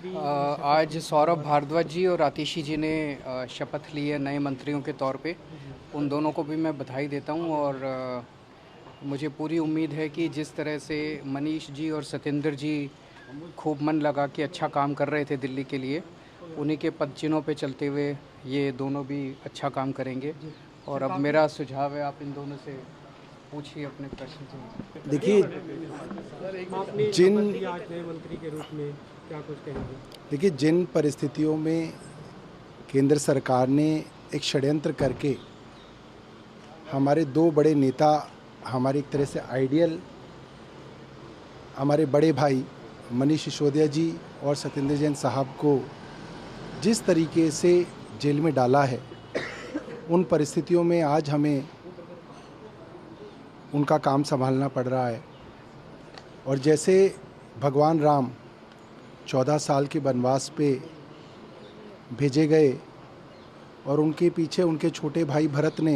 आज सौरभ भारद्वाज जी और आतिशी जी ने शपथ ली है नए मंत्रियों के तौर पे। उन दोनों को भी मैं बधाई देता हूं और मुझे पूरी उम्मीद है कि जिस तरह से मनीष जी और सतेंद्र जी खूब मन लगा के अच्छा काम कर रहे थे दिल्ली के लिए, उन्हीं के पदचिन्हों पे चलते हुए ये दोनों भी अच्छा काम करेंगे। और अब मेरा सुझाव है, आप इन दोनों से पूछिए अपने प्रश्न से। देखिए, जिन परिस्थितियों में केंद्र सरकार ने एक षड्यंत्र करके हमारे दो बड़े नेता, हमारे एक तरह से आइडियल, हमारे बड़े भाई मनीष सिसोदिया जी और सत्येंद्र जैन साहब को जिस तरीके से जेल में डाला है, उन परिस्थितियों में आज हमें उनका काम संभालना पड़ रहा है। और जैसे भगवान राम 14 साल के वनवास पे भेजे गए और उनके पीछे उनके छोटे भाई भरत ने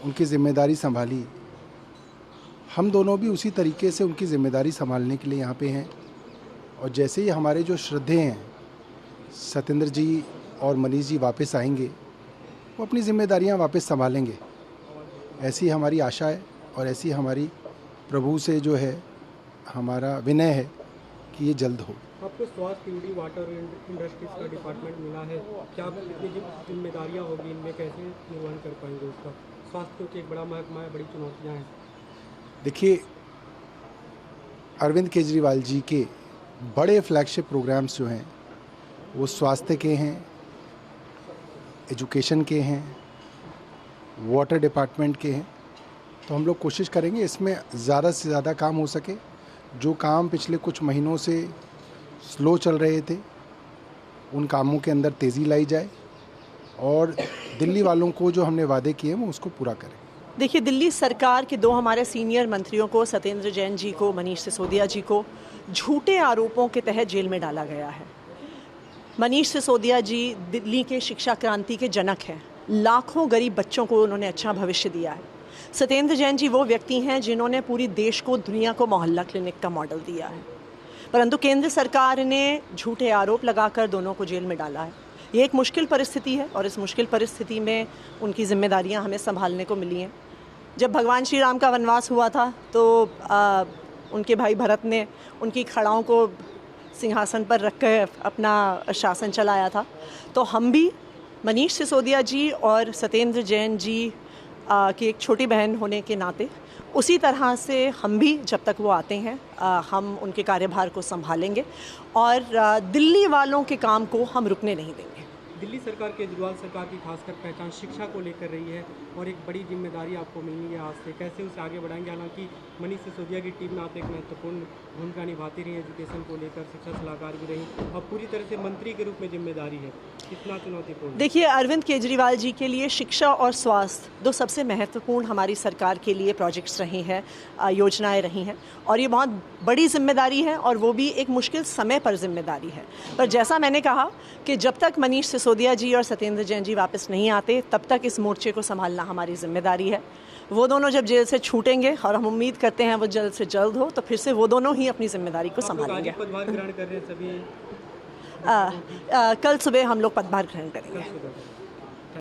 उनकी ज़िम्मेदारी संभाली, हम दोनों भी उसी तरीके से उनकी ज़िम्मेदारी संभालने के लिए यहाँ पे हैं। और जैसे ही हमारे जो श्रद्धेय हैं सत्येंद्र जी और मनीष जी वापस आएंगे, वो अपनी ज़िम्मेदारियाँ वापस संभालेंगे, ऐसी हमारी आशा है। और ऐसी हमारी प्रभु से जो है हमारा विनय है कि ये जल्द हो। आपको स्वास्थ्य यूडी वाटर इंडस्ट्रीज का डिपार्टमेंट मिला है, क्या कितनी जिम्मेदारियाँ होगी इनमें, कैसे निर्वहन कर पाएंगे उसका? स्वास्थ्य की एक बड़ा महकमा है, बड़ी चुनौतियाँ हैं। देखिए, अरविंद केजरीवाल जी के बड़े फ्लैगशिप प्रोग्राम्स जो हैं वो स्वास्थ्य के हैं, एजुकेशन के हैं, वाटर डिपार्टमेंट के हैं। तो हम लोग कोशिश करेंगे इसमें ज़्यादा से ज़्यादा काम हो सके। जो काम पिछले कुछ महीनों से स्लो चल रहे थे, उन कामों के अंदर तेज़ी लाई जाए और दिल्ली वालों को जो हमने वादे किए हैं वो उसको पूरा करें। देखिए, दिल्ली सरकार के दो हमारे सीनियर मंत्रियों को, सत्येंद्र जैन जी को, मनीष सिसोदिया जी को, झूठे आरोपों के तहत जेल में डाला गया है। मनीष सिसोदिया जी दिल्ली के शिक्षा क्रांति के जनक हैं। लाखों गरीब बच्चों को उन्होंने अच्छा भविष्य दिया है। सत्येंद्र जैन जी वो व्यक्ति हैं जिन्होंने पूरी देश को, दुनिया को मोहल्ला क्लिनिक का मॉडल दिया है। परंतु केंद्र सरकार ने झूठे आरोप लगाकर दोनों को जेल में डाला है। ये एक मुश्किल परिस्थिति है और इस मुश्किल परिस्थिति में उनकी जिम्मेदारियां हमें संभालने को मिली हैं। जब भगवान श्री राम का वनवास हुआ था तो उनके भाई भरत ने उनकी खड़ाओं को सिंहासन पर रख कर अपना शासन चलाया था। तो हम भी मनीष सिसोदिया जी और सत्येंद्र जैन जी की एक छोटी बहन होने के नाते उसी तरह से हम भी जब तक वो आते हैं हम उनके कार्यभार को संभालेंगे और दिल्ली वालों के काम को हम रुकने नहीं देंगे। दिल्ली सरकार केजरीवाल सरकार की खासकर पहचान शिक्षा को लेकर रही है और एक बड़ी जिम्मेदारी आपको मिलनी है आज से, कैसे उसे आगे बढ़ाएंगे? हालांकि मनीष सिसोदिया की टीम में आप एक महत्वपूर्ण भूमिका निभाती रही, एजुकेशन को लेकर शिक्षा सलाहकार भी रही और पूरी तरह से मंत्री के रूप में जिम्मेदारी है, कितना चुनौतीपूर्ण? देखिए, अरविंद केजरीवाल जी के लिए शिक्षा और स्वास्थ्य दो सबसे महत्वपूर्ण हमारी सरकार के लिए प्रोजेक्ट्स रही हैं, योजनाएं रही हैं और ये बहुत बड़ी जिम्मेदारी है और वो भी एक मुश्किल समय पर जिम्मेदारी है। पर जैसा मैंने कहा कि जब तक मनीष सिसोदिया जी और सत्येंद्र जैन जी वापस नहीं आते तब तक इस मोर्चे को संभालना हमारी जिम्मेदारी है। वो दोनों जब जेल से छूटेंगे और हम उम्मीद करते हैं वो जल्द से जल्द हो, तो फिर से वो दोनों ही अपनी जिम्मेदारी को संभालेंगे। पदभार ग्रहण कर रहे हैं सभी? कल सुबह हम लोग पदभार ग्रहण करेंगे।